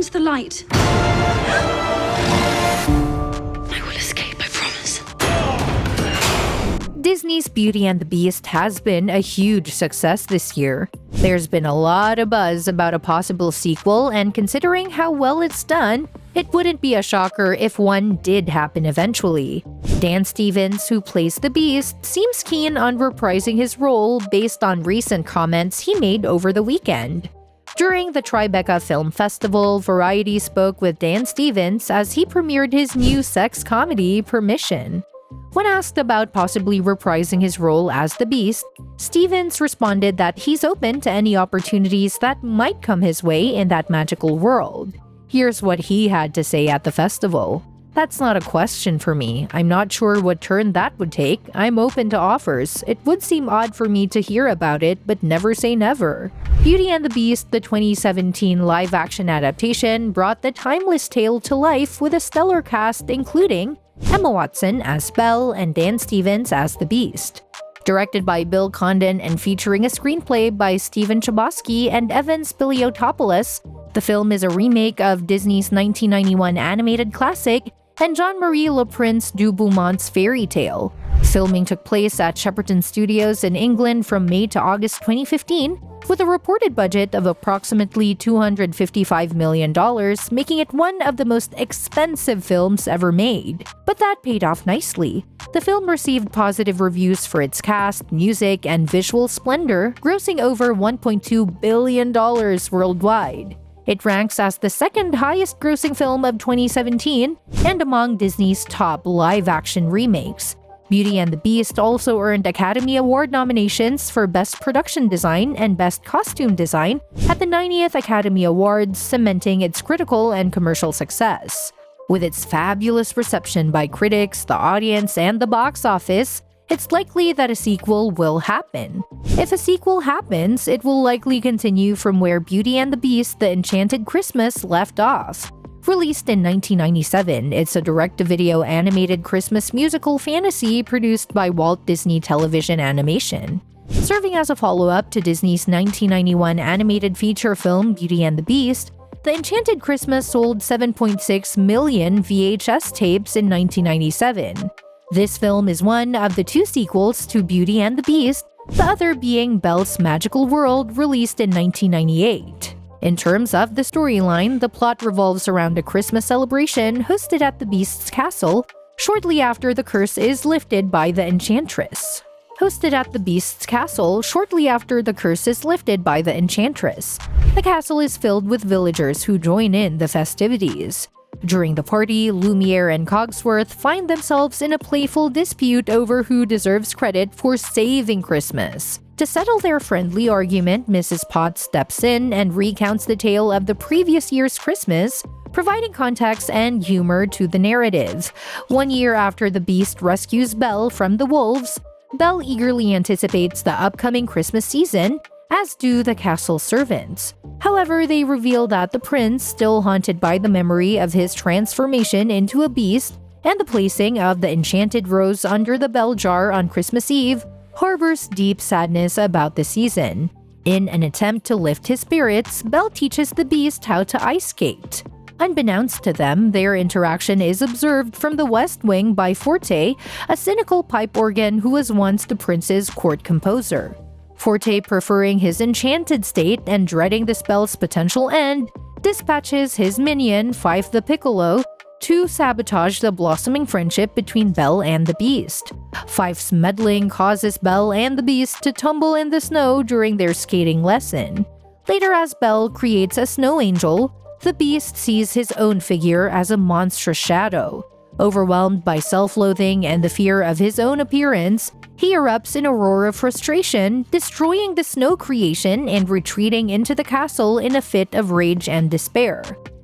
finds the light, I will escape, I promise. Disney's Beauty and the Beast has been a huge success this year. There's been a lot of buzz about a possible sequel, and considering how well it's done, it wouldn't be a shocker if one did happen eventually. Dan Stevens, who plays the Beast, seems keen on reprising his role based on recent comments he made over the weekend. During the Tribeca Film Festival, Variety spoke with Dan Stevens as he premiered his new sex comedy, Permission. When asked about possibly reprising his role as the Beast, Stevens responded that he's open to any opportunities that might come his way in that magical world. Here's what he had to say at the festival. "That's not a question for me. I'm not sure what turn that would take. I'm open to offers. It would seem odd for me to hear about it, but never say never." Beauty and the Beast, the 2017 live-action adaptation, brought the timeless tale to life with a stellar cast including Emma Watson as Belle and Dan Stevens as the Beast. Directed by Bill Condon and featuring a screenplay by Stephen Chbosky and Evan Spiliotopoulos, the film is a remake of Disney's 1991 animated classic and Jean-Marie Le Prince du Beaumont's fairy tale. Filming took place at Shepperton Studios in England from May to August 2015, with a reported budget of approximately $255 million, making it one of the most expensive films ever made. But that paid off nicely. The film received positive reviews for its cast, music, and visual splendor, grossing over $1.2 billion worldwide. It ranks as the second highest grossing film of 2017 and among Disney's top live-action remakes. Beauty and the Beast also earned Academy Award nominations for Best Production Design and Best Costume Design at the 90th Academy Awards, cementing its critical and commercial success. With its fabulous reception by critics, the audience, and the box office, it's likely that a sequel will happen. If a sequel happens, it will likely continue from where Beauty and the Beast: The Enchanted Christmas left off. Released in 1997, it's a direct-to-video animated Christmas musical fantasy produced by Walt Disney Television Animation. Serving as a follow-up to Disney's 1991 animated feature film Beauty and the Beast, The Enchanted Christmas sold 7.6 million VHS tapes in 1997. This film is one of the two sequels to Beauty and the Beast, the other being Belle's Magical World, released in 1998. In terms of the storyline, the plot revolves around a Christmas celebration hosted at the Beast's castle shortly after the curse is lifted by the enchantress. The castle is filled with villagers who join in the festivities. During the party, Lumiere and Cogsworth find themselves in a playful dispute over who deserves credit for saving Christmas. To settle their friendly argument, Mrs. Potts steps in and recounts the tale of the previous year's Christmas, providing context and humor to the narrative. 1 year after the Beast rescues Belle from the wolves, Belle eagerly anticipates the upcoming Christmas season, as do the castle servants. However, they reveal that the prince, still haunted by the memory of his transformation into a beast and the placing of the enchanted rose under the bell jar on Christmas Eve, harbors deep sadness about the season. In an attempt to lift his spirits, Belle teaches the Beast how to ice skate. Unbeknownst to them, their interaction is observed from the West Wing by Forte, a cynical pipe organ who was once the prince's court composer. Forte, preferring his enchanted state and dreading the spell's potential end, dispatches his minion, Fife the Piccolo, to sabotage the blossoming friendship between Belle and the Beast. Fife's meddling causes Belle and the Beast to tumble in the snow during their skating lesson. Later, as Belle creates a snow angel, the Beast sees his own figure as a monstrous shadow. Overwhelmed by self-loathing and the fear of his own appearance, he erupts in a roar of frustration, destroying the snow creation and retreating into the castle in a fit of rage and despair.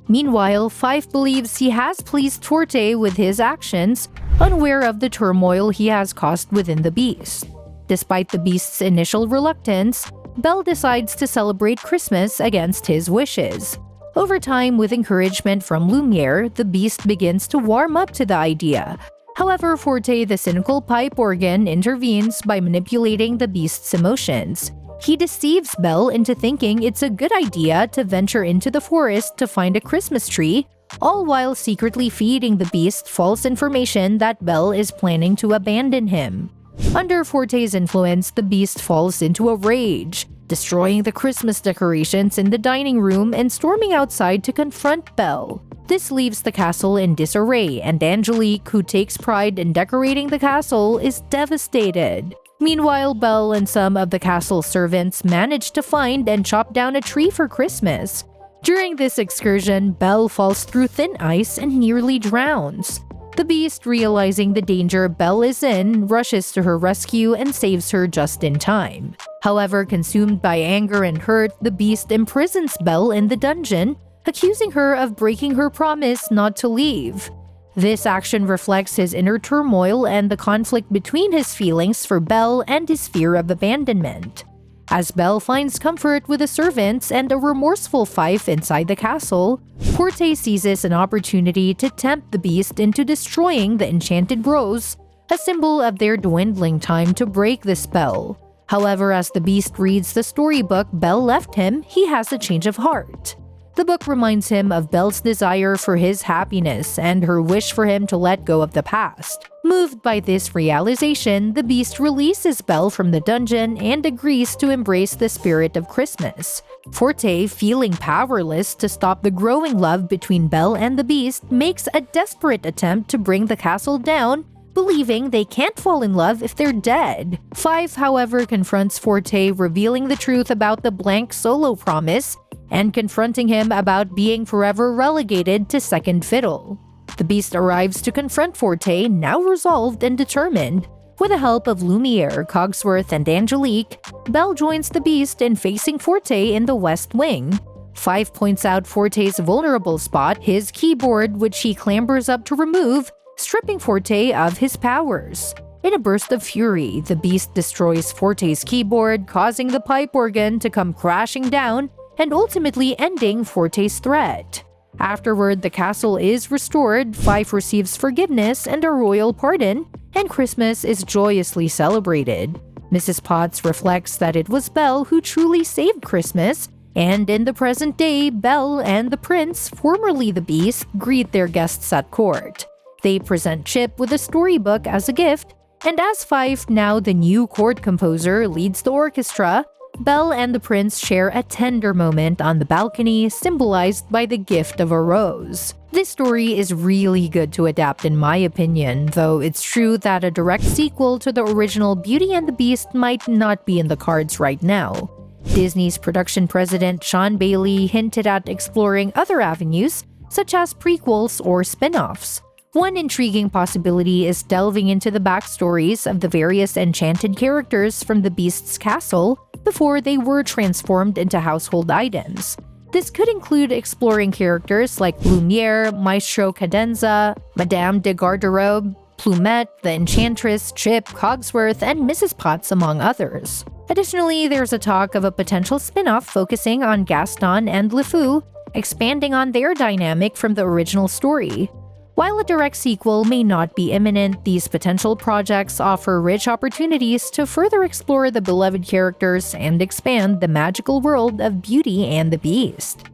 Meanwhile, Fife believes he has pleased Forte with his actions, unaware of the turmoil he has caused within the Beast. Despite the Beast's initial reluctance, Belle decides to celebrate Christmas against his wishes. Over time, with encouragement from Lumiere, the Beast begins to warm up to the idea. However, Forte, the cynical pipe organ, intervenes by manipulating the Beast's emotions. He deceives Belle into thinking it's a good idea to venture into the forest to find a Christmas tree, all while secretly feeding the beast false information that Belle is planning to abandon him. Under Forte's influence, the beast falls into a rage, destroying the Christmas decorations in the dining room and storming outside to confront Belle. This leaves the castle in disarray, and Angelique, who takes pride in decorating the castle, is devastated. Meanwhile, Belle and some of the castle servants manage to find and chop down a tree for Christmas. During this excursion, Belle falls through thin ice and nearly drowns. The beast, realizing the danger Belle is in, rushes to her rescue and saves her just in time. However, consumed by anger and hurt, the beast imprisons Belle in the dungeon, accusing her of breaking her promise not to leave. This action reflects his inner turmoil and the conflict between his feelings for Belle and his fear of abandonment. As Belle finds comfort with the servants and a remorseful Fife inside the castle, Forte seizes an opportunity to tempt the beast into destroying the enchanted rose, a symbol of their dwindling time to break the spell. However, as the beast reads the storybook Belle left him, he has a change of heart. The book reminds him of Belle's desire for his happiness and her wish for him to let go of the past. Moved by this realization, the beast releases Belle from the dungeon and agrees to embrace the spirit of Christmas. Forte, feeling powerless to stop the growing love between Belle and the beast, makes a desperate attempt to bring the castle down, believing they can't fall in love if they're dead. Fife, however, confronts Forte, revealing the truth about the blank solo promise and confronting him about being forever relegated to second fiddle. The beast arrives to confront Forte, now resolved and determined. With the help of Lumiere, Cogsworth, and Angelique, Belle joins the beast in facing Forte in the West Wing. Fife points out Forte's vulnerable spot, his keyboard, which he clambers up to remove, stripping Forte of his powers. In a burst of fury, the beast destroys Forte's keyboard, causing the pipe organ to come crashing down and ultimately ending Forte's threat. Afterward, the castle is restored, Fife receives forgiveness and a royal pardon, and Christmas is joyously celebrated. Mrs. Potts reflects that it was Belle who truly saved Christmas, and in the present day, Belle and the prince, formerly the beast, greet their guests at court. They present Chip with a storybook as a gift, and as Fife, now the new court composer, leads the orchestra, Belle and the prince share a tender moment on the balcony, symbolized by the gift of a rose. This story is really good to adapt in my opinion, though it's true that a direct sequel to the original Beauty and the Beast might not be in the cards right now. Disney's production president Sean Bailey hinted at exploring other avenues, such as prequels or spin-offs. One intriguing possibility is delving into the backstories of the various enchanted characters from the Beast's castle before they were transformed into household items. This could include exploring characters like Lumiere, Maestro Cadenza, Madame de Garderobe, Plumette, the Enchantress, Chip, Cogsworth, and Mrs. Potts, among others. Additionally, there's a talk of a potential spin-off focusing on Gaston and LeFou, expanding on their dynamic from the original story. While a direct sequel may not be imminent, these potential projects offer rich opportunities to further explore the beloved characters and expand the magical world of Beauty and the Beast.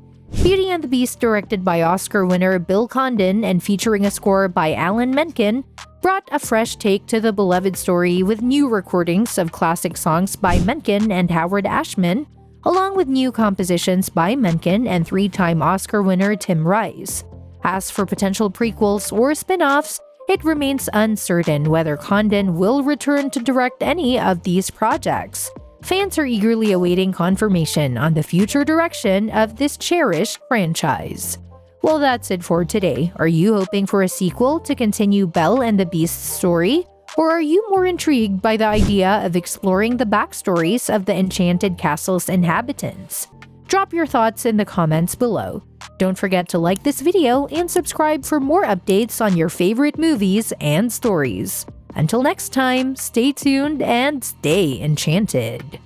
Beauty and the Beast, directed by Oscar winner Bill Condon and featuring a score by Alan Menken, brought a fresh take to the beloved story with new recordings of classic songs by Menken and Howard Ashman, along with new compositions by Menken and three-time Oscar winner Tim Rice. As for potential prequels or spin-offs, it remains uncertain whether Condon will return to direct any of these projects. Fans are eagerly awaiting confirmation on the future direction of this cherished franchise. Well, that's it for today. Are you hoping for a sequel to continue Belle and the Beast's story? Or are you more intrigued by the idea of exploring the backstories of the Enchanted Castle's inhabitants? Drop your thoughts in the comments below. Don't forget to like this video and subscribe for more updates on your favorite movies and stories. Until next time, stay tuned and stay enchanted.